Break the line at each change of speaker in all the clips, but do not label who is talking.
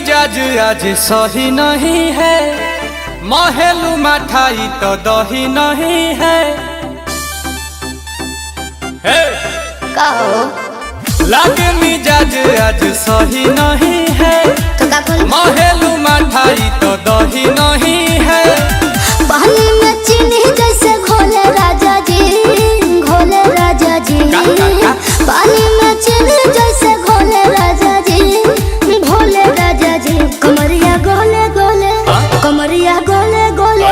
मिजाज आज सही नहीं है, महलू मठाई तो दही नहीं है। लागे मिजाज आज सही नहीं है, महलू मठाई तो दही नहीं है।
पानी में चीनी जैसे घोले राजा जी, घोले राजा जी। पानी में चीनी जैसे घोले राजा जी, घोले राजा जी। कमरिया गोले गोले, कमरिया गोले गोले,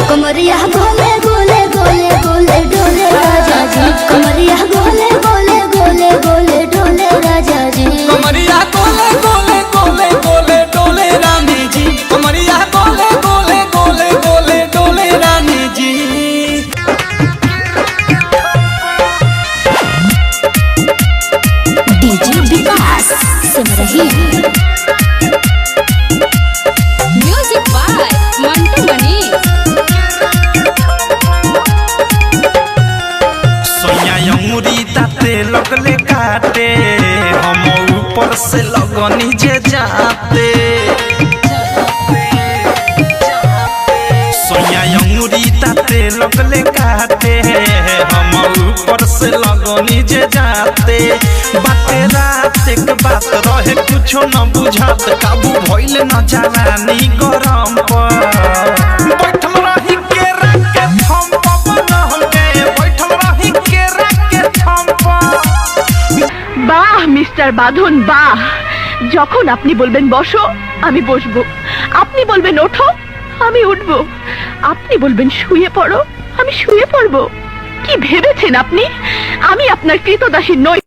कमरिया गोले गोले गोले गोले डोले राजा जी। कमरिया गोले गोले गोले गोले डोले राजा जी।
कमरिया गोले गोले गोले गोले डोले रानी जी। कमरिया गोले गोले गोले गोले डोले रानी जी।
डीजे विकास सुन रही है।
म्यूजिक बाय मंटू मनी।
सोया अंगूरी दाते लगले काटे, हम ऊपर से लगनी जे जाते। सोया अंगूरी दाते लगले काटे, हम ऊपर से लगनी जे जाते। बाते रात एक बात रहे कुछो न बुझात, काबू भइल न जवानी गरम पर। बैठल रही केरा के थम पवन हमके, बैठल रही केरा के थम पर।
বাহ মিস্টার বাঁধন বাহ। যখন আপনি বলবেন বসো আমি বসবো, আপনি বলবেন ওঠো আমি উঠবো, আপনি বলবেন শুয়ে পড়ো আমি শুয়ে পড়বো। কি ভেবেছেন আপনি আমি আপনার কৃতদাসী নই?